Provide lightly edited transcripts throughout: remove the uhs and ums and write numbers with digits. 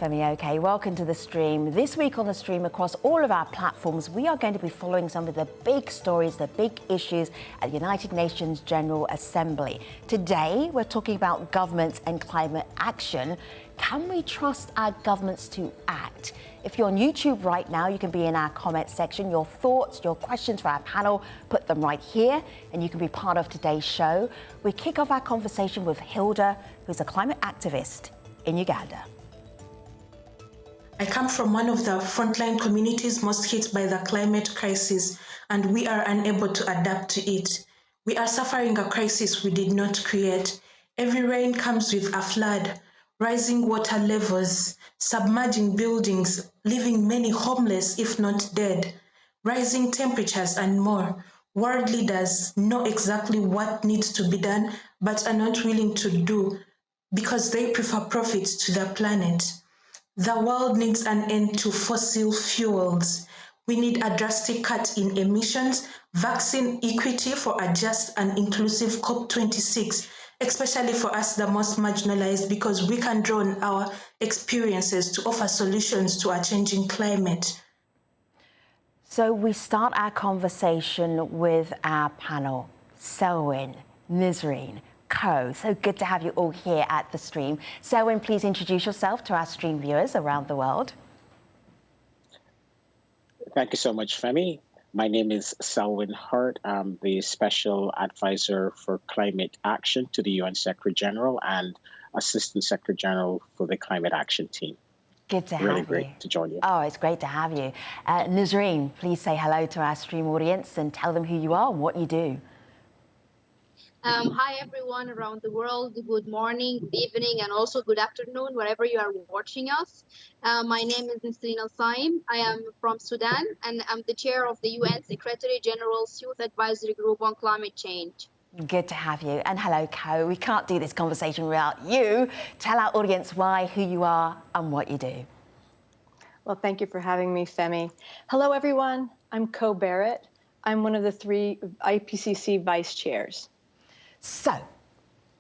Femi. Okay, welcome to the stream. This week on the stream, across all of our platforms, we are going to be following some of the big stories, the big issues at the United Nations General Assembly. Today, we're talking about governments and climate action. Can we trust our governments to act? If you're on YouTube right now, you can be in our comment section. Your thoughts, your questions for our panel, put them right here, and you can be part of today's show. We kick off our conversation with Hilda, who's a climate activist in Uganda. I come from one of the frontline communities most hit by the climate crisis, and we are unable to adapt to it. We are suffering a crisis we did not create. Every rain comes with a flood, rising water levels, submerging buildings, leaving many homeless, if not dead, rising temperatures and more. World leaders know exactly what needs to be done, but are not willing to do because they prefer profits to the planet. The world needs an end to fossil fuels. We need a drastic cut in emissions, vaccine equity for a just and inclusive COP26, especially for us, the most marginalized, because we can draw on our experiences to offer solutions to a changing climate. So we start our conversation with our panel, Selwin, Nisreen, So good to have you all here at the stream. Selwin, please introduce yourself to our stream viewers around the world. Thank you so much, Femi. My name is Selwin Hart. I'm the Special Advisor for Climate Action to the UN Secretary General and Assistant Secretary General for the Climate Action Team. Good to have you. Really great to join you. Oh, it's great to have you. Nisreen, please say hello to our stream audience and tell them who you are and what you do. Hi, everyone around the world. Good morning, good evening, and also good afternoon, wherever you are watching us. My name is Nisreen Elsaim. I am from Sudan, and I'm the chair of the UN Secretary General's Youth Advisory Group on Climate Change. Good to have you. And hello, Ko. We can't do this conversation without you. Tell our audience why, who you are, and what you do. Well, thank you for having me, Femi. Hello, everyone. I'm Ko Barrett. I'm one of the 3 IPCC vice chairs. So,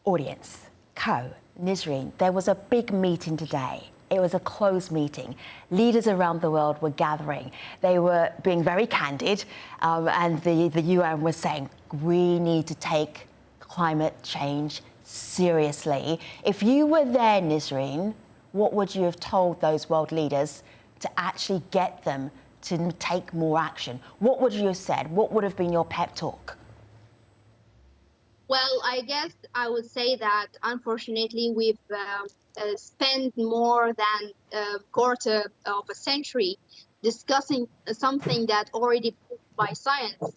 audience, Ko, Nisreen, there was a big meeting today. It was a closed meeting. Leaders around the world were gathering. They were being very candid, and the UN was saying, we need to take climate change seriously. If you were there, Nisreen, what would you have told those world leaders to actually get them to take more action? What would you have said? What would have been your pep talk? Well, I guess I would say that, unfortunately, we've spent more than a quarter of a century discussing something that already proved by science.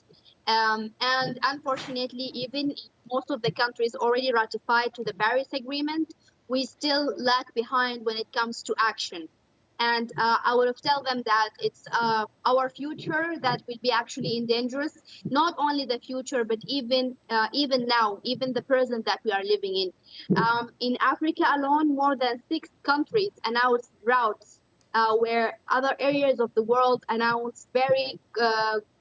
And unfortunately, even most of the countries already ratified to the Paris Agreement, we still lag behind when it comes to action. And I would have told them that it's our future that will be actually in danger. Not only the future, but even now, even the present that we are living in. In Africa alone, more than 6 countries announced droughts, where other areas of the world announced very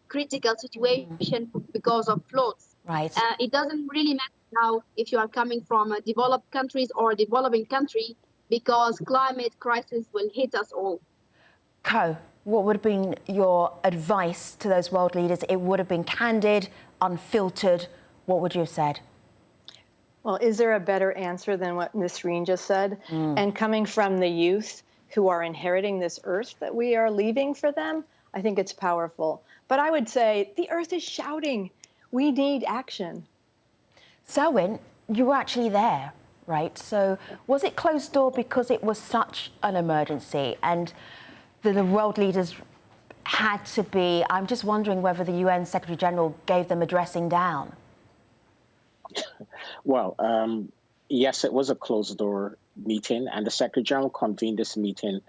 critical situation because of floods. Right. It doesn't really matter now if you are coming from a developed countries or a developing country, because climate crisis will hit us all. Ko, what would have been your advice to those world leaders? It would have been candid, unfiltered. What would you have said? Well, is there a better answer than what Nisreen just said? And coming from the youth who are inheriting this earth that we are leaving for them, I think it's powerful. But I would say the earth is shouting, we need action. Selwin, you were actually there, right? So was it closed door because it was such an emergency and the world leaders had to be, I'm just wondering whether the UN Secretary General gave them a dressing down. Well, yes, it was a closed door meeting, and the Secretary General convened this meeting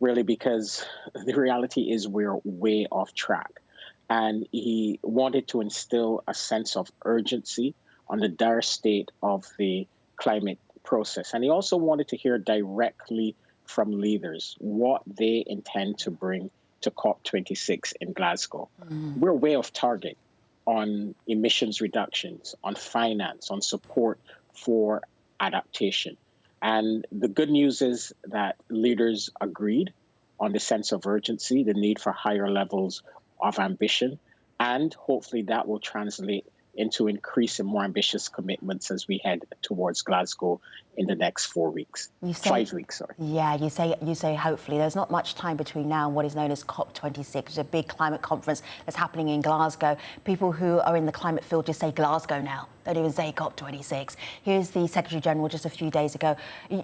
really because the reality is we're way off track. And he wanted to instill a sense of urgency on the dire state of the climate process. And he also wanted to hear directly from leaders what they intend to bring to COP26 in Glasgow. We're way off target on emissions reductions, on finance, on support for adaptation. And the good news is that leaders agreed on the sense of urgency, the need for higher levels of ambition, and hopefully that will translate into increasing more ambitious commitments as we head towards Glasgow in the next 4 weeks. 5 weeks, sorry. Yeah, you say hopefully. There's not much time between now and what is known as COP26, which is a big climate conference that's happening in Glasgow. People who are in the climate field just say Glasgow now. Don't even say COP26. Here's the Secretary General just a few days ago.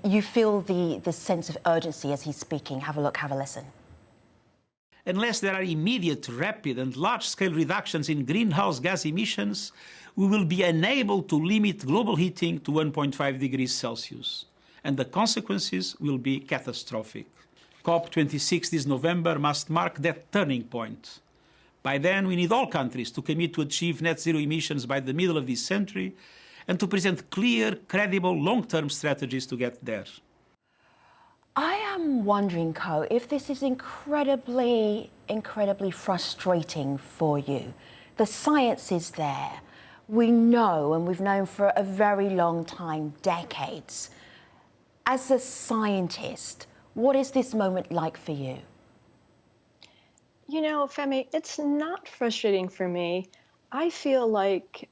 You feel the sense of urgency as he's speaking. Have a look, have a listen. Unless there are immediate, rapid and large-scale reductions in greenhouse gas emissions, we will be unable to limit global heating to 1.5 degrees Celsius. And the consequences will be catastrophic. COP26 this November must mark that turning point. By then, we need all countries to commit to achieve net zero emissions by the middle of this century and to present clear, credible, long-term strategies to get there. I am wondering, Ko, if this is incredibly frustrating for you. The science is there. We know, and we've known for a very long time, decades. As a scientist, what is this moment like for you? You know, Femi, it's not frustrating for me. I feel like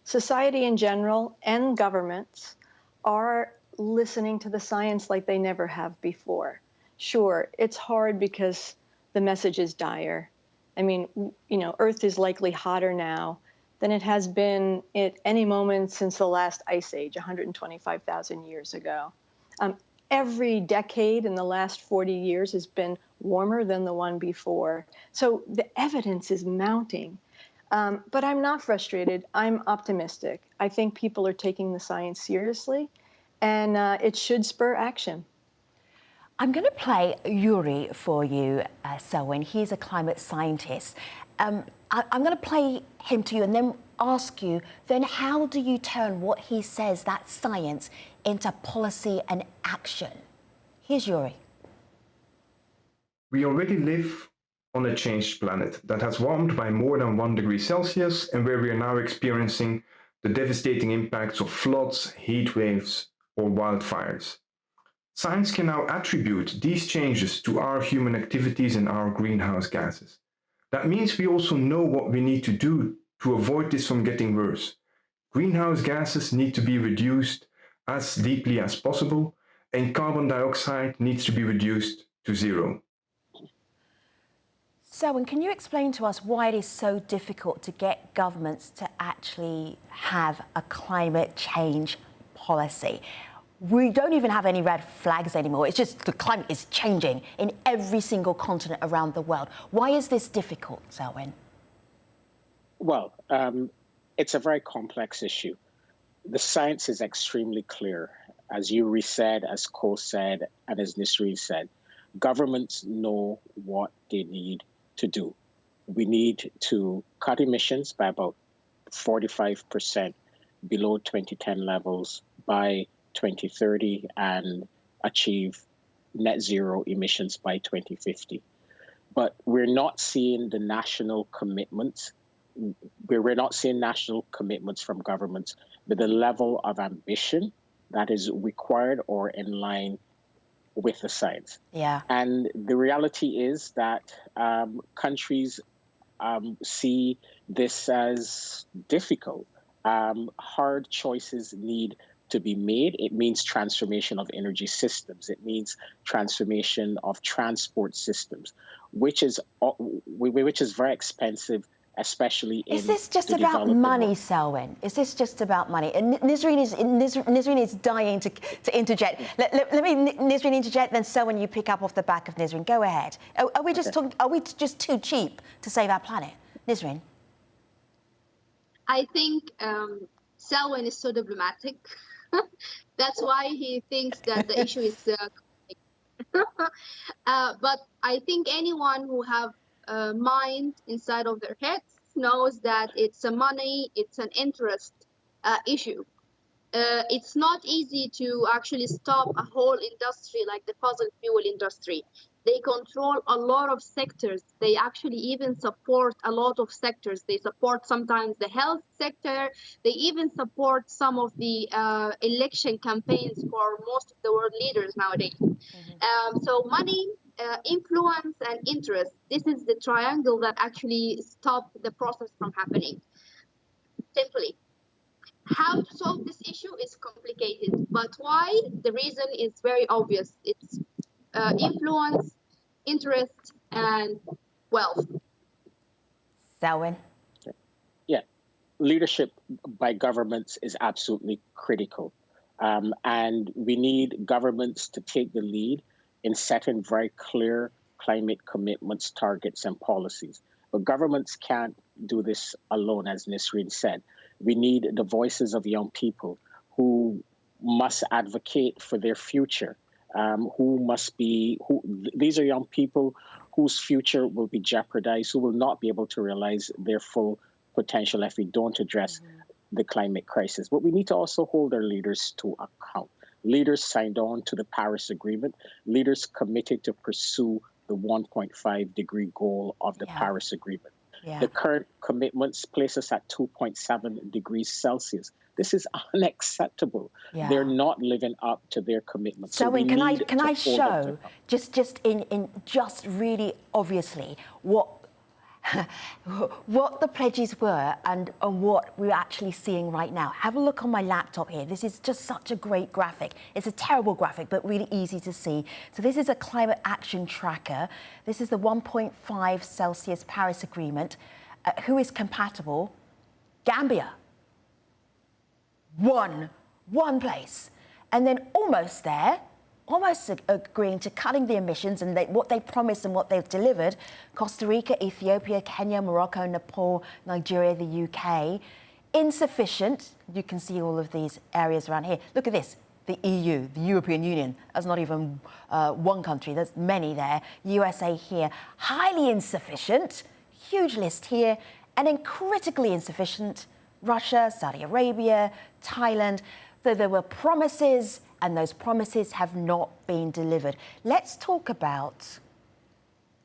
society in general and governments are listening to the science like they never have before. Sure, it's hard because the message is dire. I mean, you know, Earth is likely hotter now than it has been at any moment since the last ice age, 125,000 years ago. Every decade in the last 40 years has been warmer than the one before. So the evidence is mounting. But I'm not frustrated. I'm optimistic. I think people are taking the science seriously, and it should spur action. I'm going to play Yuri for you, Selwin. He's a climate scientist. I'm going to play him to you and then ask you, then how do you turn what he says, that science, into policy and action? Here's Yuri. We already live on a changed planet that has warmed by more than 1 degree Celsius and where we are now experiencing the devastating impacts of floods, heat waves, or wildfires. Science can now attribute these changes to our human activities and our greenhouse gases. That means we also know what we need to do to avoid this from getting worse. Greenhouse gases need to be reduced as deeply as possible, and carbon dioxide needs to be reduced to zero. Selwin, can you explain to us why it is so difficult to get governments to actually have a climate change policy? We don't even have any red flags anymore. It's just the climate is changing in every single continent around the world. Why is this difficult, Selwin? Well, it's a very complex issue. The science is extremely clear. As Yuri said, as Ko said, and as Nisreen said, governments know what they need to do. We need to cut emissions by about 45% below 2010 levels by 2030 and achieve net zero emissions by 2050. But we're not seeing the national commitments. We're not seeing national commitments from governments with the level of ambition that is required or in line with the science. Yeah. And the reality is that countries see this as difficult. Hard choices need to be made. It means transformation of energy systems. It means transformation of transport systems, which is very expensive, especially in. Is this just about money, Selwin? Is this just about money? And Nisreen is dying to interject. Let me Nisreen interject, then Selwin, you pick up off the back of Nisreen. Go ahead. Are we just talking? Are we just too cheap to save our planet, Nisreen? I think Selwin is so diplomatic. That's why he thinks that the issue is. But I think anyone who have mind inside of their heads knows that it's a money, it's an interest issue. It's not easy to actually stop a whole industry like the fossil fuel industry. They control a lot of sectors. They actually even support a lot of sectors. They support sometimes the health sector. They even support some of the election campaigns for most of the world leaders nowadays. So money, influence, and interest. This is the triangle that actually stops the process from happening. Simply. How to solve this issue is complicated, but why? The reason is very obvious. It's influence, interest, and wealth. Selwin? Yeah, leadership by governments is absolutely critical. And we need governments to take the lead in setting very clear climate commitments, targets, and policies. But governments can't do this alone, as Nisreen said. We need the voices of young people who must advocate for their future, these are young people whose future will be jeopardized, who will not be able to realize their full potential if we don't address the climate crisis. But we need to also hold our leaders to account. Leaders signed on to the Paris Agreement, leaders committed to pursue the 1.5 degree goal of the Paris Agreement. The current commitments place us at 2.7 degrees Celsius. This is unacceptable. They're not living up to their commitments. So can I show just really obviously what the pledges were and what we're actually seeing right now. Have a look on my laptop here. This is just such a great graphic. It's a terrible graphic, but really easy to see. So this is a climate action tracker. This is the 1.5 Celsius Paris Agreement. Who is compatible? Gambia. One place. And then almost there, almost agreeing to cutting the emissions and what they promised and what they've delivered. Costa Rica, Ethiopia, Kenya, Morocco, Nepal, Nigeria, the UK. Insufficient. You can see all of these areas around here. Look at this. The EU, the European Union. That's not even one country. There's many there. USA here. Highly insufficient. Huge list here. And then critically insufficient. Russia, Saudi Arabia, Thailand. So there were promises, and those promises have not been delivered. Let's talk about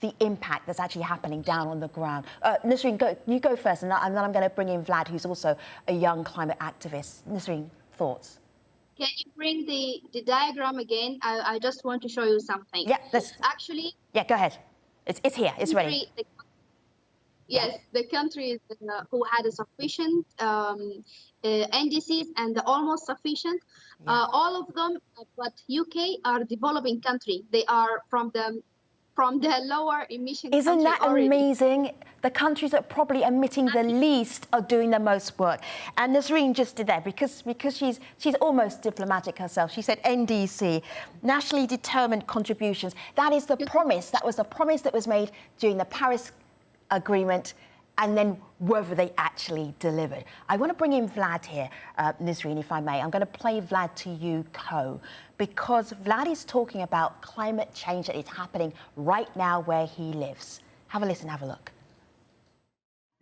the impact that's actually happening down on the ground. Nisreen, you go first, and then I'm going to bring in Vlad, who's also a young climate activist. Nisreen, thoughts? Can you bring the diagram again? I just want to show you something. Yeah, actually. Yeah, go ahead. It's here. It's ready. Yes, the countries who had a sufficient NDCs and the almost sufficient, all of them, but UK are developing country. They are from the lower emission. Isn't that amazing? The countries that are probably emitting the least are doing the most work. And Nisreen just did that because she's almost diplomatic herself. She said NDC, nationally determined contributions. That is the promise. That was the promise that was made during the Paris Agreement, and then whether they actually delivered. I want to bring in Vlad here, Nisreen, if I may. I'm going to play Vlad to you, Co, because Vlad is talking about climate change that is happening right now where he lives. Have a listen, have a look.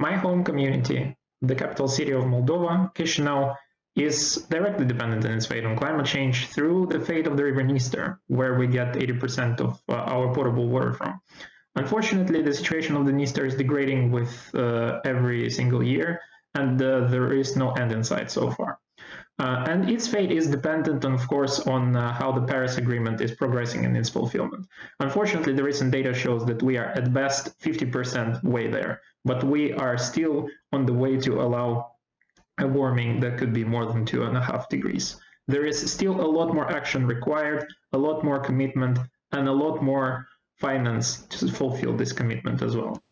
My home community, the capital city of Moldova, Chisinau, is directly dependent in its fate on climate change through the fate of the river Dniester, where we get 80% of our potable water from. Unfortunately, the situation of the Dniester is degrading with every single year, and there is no end in sight so far. And its fate is dependent, of course, on how the Paris Agreement is progressing in its fulfillment. Unfortunately, the recent data shows that we are at best 50% way there, but we are still on the way to allow a warming that could be more than 2.5 degrees. There is still a lot more action required, a lot more commitment, and a lot more finance to fulfill this commitment as well.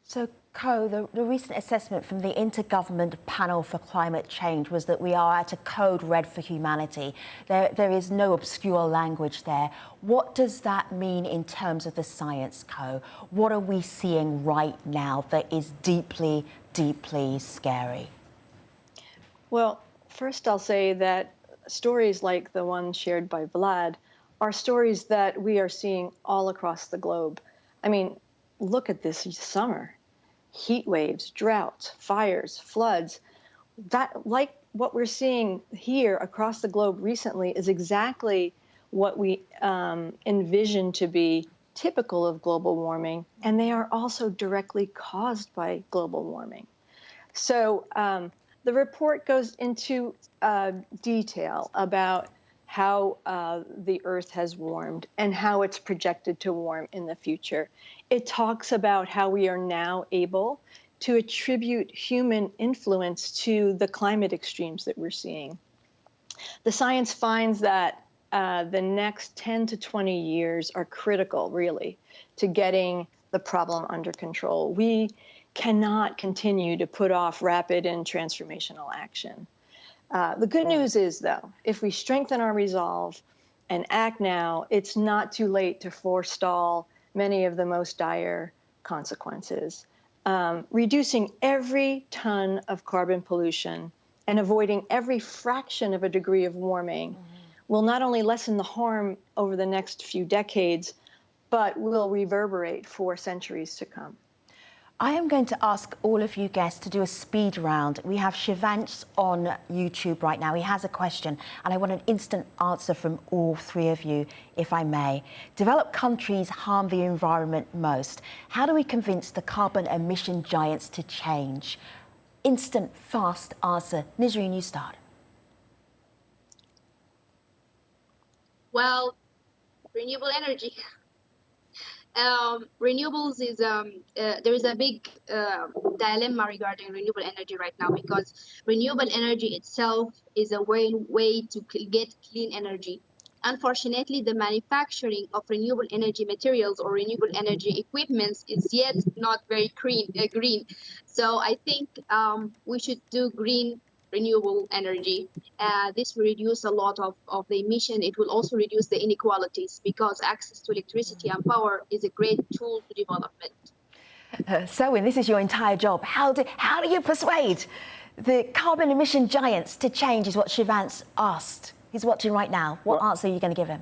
So, Co, the recent assessment from the Intergovernmental Panel for Climate Change was that we are at a code red for humanity. There is no obscure language there. What does that mean in terms of the science, Co? What are we seeing right now that is deeply, deeply scary? Well, first I'll say that stories like the one shared by Vlad are stories that we are seeing all across the globe. I mean, look at this summer. Heat waves, droughts, fires, floods. That, like what we're seeing here across the globe recently, is exactly what we envision to be typical of global warming, and they are also directly caused by global warming. So the report goes into detail about how the Earth has warmed and how it's projected to warm in the future. It talks about how we are now able to attribute human influence to the climate extremes that we're seeing. The science finds that the next 10 to 20 years are critical, really, to getting the problem under control. We cannot continue to put off rapid and transformational action. The good news is, though, if we strengthen our resolve and act now, it's not too late to forestall many of the most dire consequences. Reducing every ton of carbon pollution and avoiding every fraction of a degree of warming will not only lessen the harm over the next few decades, but will reverberate for centuries to come. I am going to ask all of you guests to do a speed round. We have Shivans on YouTube right now. He has a question, and I want an instant answer from all three of you, if I may. Developed countries harm the environment most. How do we convince the carbon emission giants to change? Instant, fast answer. Nisreen, you start. Well, renewable energy. Renewables is there is a big dilemma regarding renewable energy right now, because renewable energy itself is a way to get clean energy. Unfortunately, the manufacturing of renewable energy materials or renewable energy equipments is yet not very green. So I think we should do green renewable energy. This will reduce a lot of the emission. It will also reduce the inequalities, because access to electricity and power is a great tool to development. Selwin, this is your entire job. How do you persuade the carbon emission giants to change, is what Shivans asked. He's watching right now. What answer are you going to give him?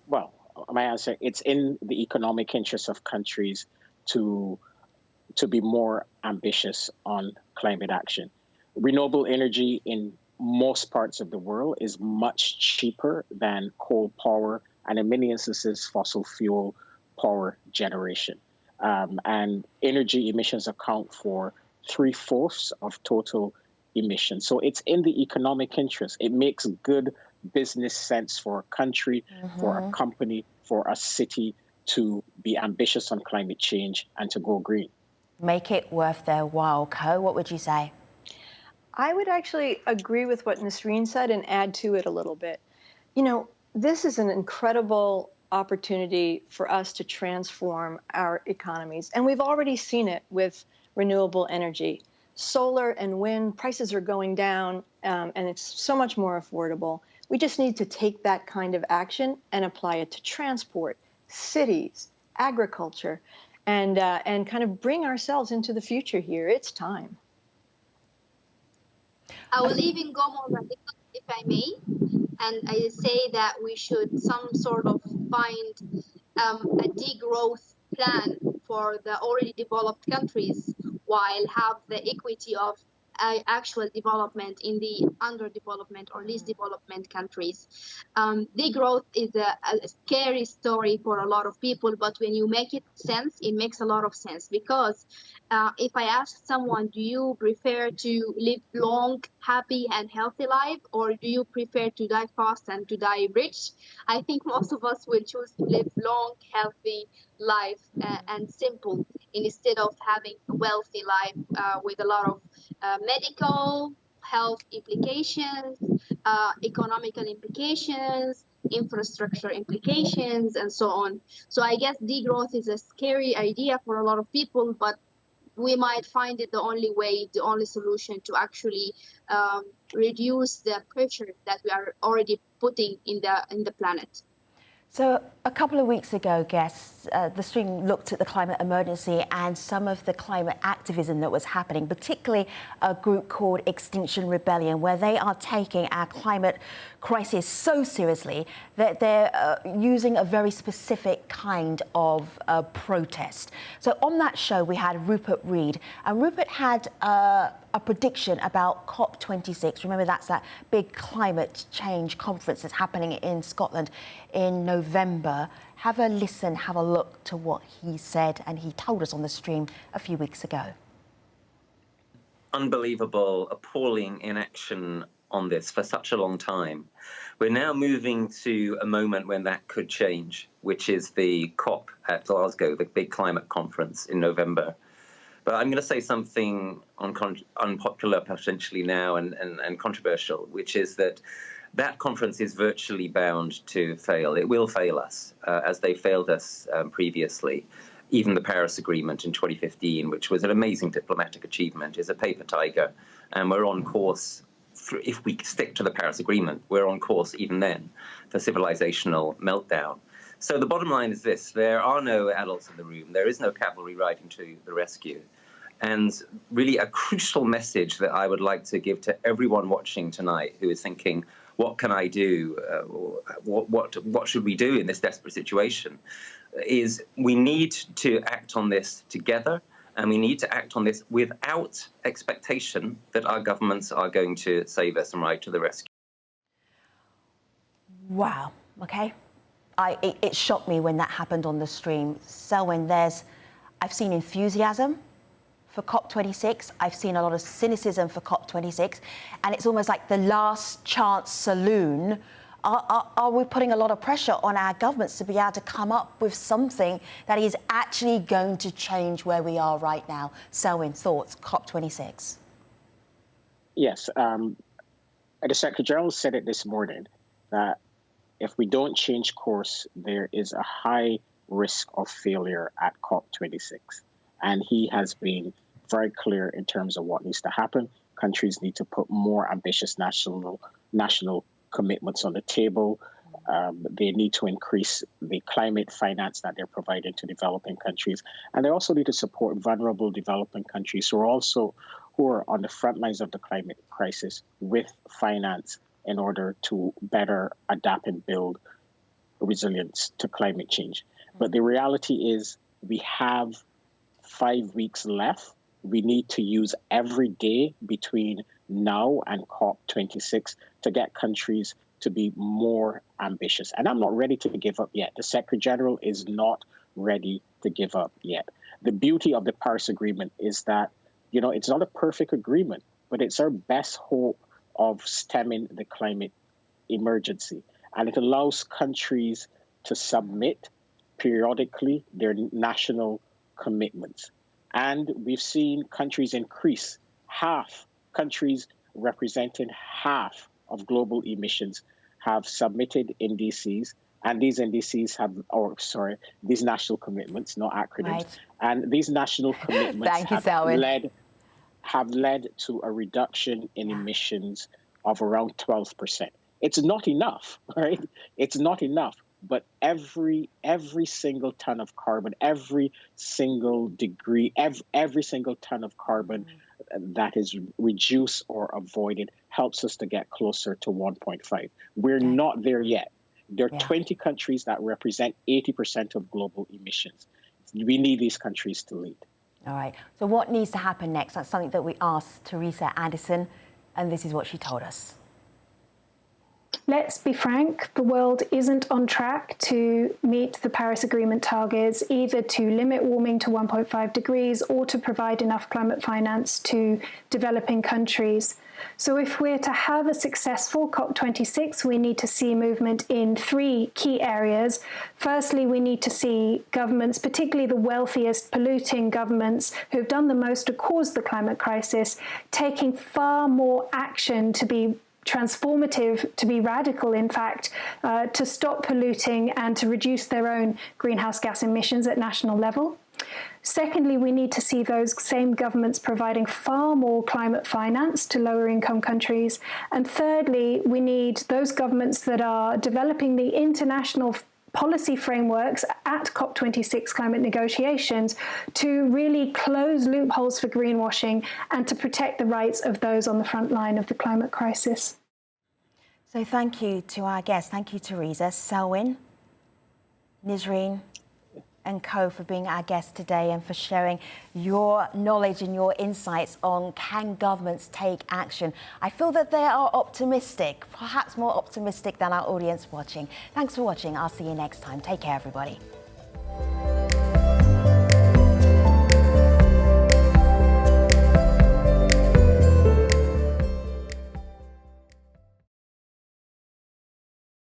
Well, my answer, it's in the economic interest of countries to be more ambitious on climate action. Renewable energy in most parts of the world is much cheaper than coal power and in many instances fossil fuel power generation. And energy emissions account for 3/4 of total emissions. So it's in the economic interest. It makes good business sense for a country, for a company, for a city to be ambitious on climate change and to go green. Make it worth their while. Co, what would you say? I would actually agree with what Nisreen said and add to it a little bit. You know, this is an incredible opportunity for us to transform our economies. And we've already seen it with renewable energy. Solar and wind prices are going down, and it's so much more affordable. We just need to take that kind of action and apply it to transport, cities, agriculture, and kind of bring ourselves into the future here. It's time. I will even go more radical, if I may, and I say that we should some sort of find a degrowth plan for the already developed countries, while have the equity of actual development in the underdevelopment or least development countries. Degrowth is a scary story for a lot of people, but when you make it sense, it makes a lot of sense. Because if I ask someone, do you prefer to live long, happy and healthy life, or do you prefer to die fast and to die rich? I think most of us will choose to live long, healthy life and simple, instead of having a wealthy life with a lot of medical, health implications, economical implications, infrastructure implications, and so on. So I guess degrowth is a scary idea for a lot of people, but we might find it the only way, the only solution to actually reduce the pressure that we are already putting in the planet. So a couple of weeks ago, guests, the stream looked at the climate emergency and some of the climate activism that was happening, particularly a group called Extinction Rebellion, where they are taking our climate crisis so seriously that they're using a very specific kind of protest. So on that show, we had Rupert Reed, and Rupert had a prediction about COP26. Remember, that's that big climate change conference that's happening in Scotland in November. Have a listen, have a look to what he said and he told us on the stream a few weeks ago. Unbelievable, appalling inaction on this for such a long time. We're now moving to a moment when that could change, which is the COP at Glasgow, the big climate conference in November. But I'm going to say something unpopular potentially now and controversial, which is that conference is virtually bound to fail. It will fail us, as they failed us previously. Even the Paris Agreement in 2015, which was an amazing diplomatic achievement, is a paper tiger. And we're on course, if we stick to the Paris Agreement, we're on course even then for civilizational meltdown. So the bottom line is this: there are no adults in the room. There is no cavalry riding to the rescue. And really a crucial message that I would like to give to everyone watching tonight who is thinking, what can I do? What should we do in this desperate situation? Is we need to act on this together, and we need to act on this without expectation that our governments are going to save us and ride to the rescue. Wow, okay. It shocked me when that happened on the stream. Selwyn, I've seen enthusiasm for COP26. I've seen a lot of cynicism for COP26, and it's almost like the last chance saloon. Are we putting a lot of pressure on our governments to be able to come up with something that is actually going to change where we are right now? Selwyn, thoughts, COP26? Yes, the Secretary General said it this morning that if we don't change course, there is a high risk of failure at COP26. And he has been very clear in terms of what needs to happen. Countries need to put more ambitious national commitments on the table. They need to increase the climate finance that they're providing to developing countries. And they also need to support vulnerable developing countries who are on the front lines of the climate crisis with finance in order to better adapt and build resilience to climate change. But the reality is we have 5 weeks left. We need to use every day between now and COP26 to get countries to be more ambitious. And I'm not ready to give up yet. The Secretary General is not ready to give up yet. The beauty of the Paris Agreement is that, it's not a perfect agreement, but it's our best hope of stemming the climate emergency. And it allows countries to submit periodically their national commitments. And we've seen countries increase. Countries representing half of global emissions have submitted NDCs, and these NDCs these national commitments, not acronyms. Right. And these national commitments have led to a reduction in emissions of around 12%. It's not enough, right? It's not enough. But every single ton of carbon, every single degree, every single ton of carbon that is reduced or avoided helps us to get closer to 1.5. We're not there yet. There are 20 countries that represent 80% of global emissions. We need these countries to lead. All right. So what needs to happen next? That's something that we asked Teresa Addison, and this is what she told us. Let's be frank, the world isn't on track to meet the Paris Agreement targets, either to limit warming to 1.5 degrees or to provide enough climate finance to developing countries. So if we're to have a successful COP26, we need to see movement in 3 key areas. Firstly, we need to see governments, particularly the wealthiest polluting governments who have done the most to cause the climate crisis, taking far more action to be transformative, to be radical, in fact, to stop polluting and to reduce their own greenhouse gas emissions at national level. Secondly, we need to see those same governments providing far more climate finance to lower income countries. And thirdly, we need those governments that are developing the international policy frameworks at COP26 climate negotiations to really close loopholes for greenwashing and to protect the rights of those on the front line of the climate crisis. So thank you to our guests. Thank you, Teresa. Selwyn, Nisreen, and Co for being our guest today and for sharing your knowledge and your insights on can governments take action. I feel that they are optimistic, perhaps more optimistic than our audience watching. Thanks for watching. I'll see you next time. Take care, everybody.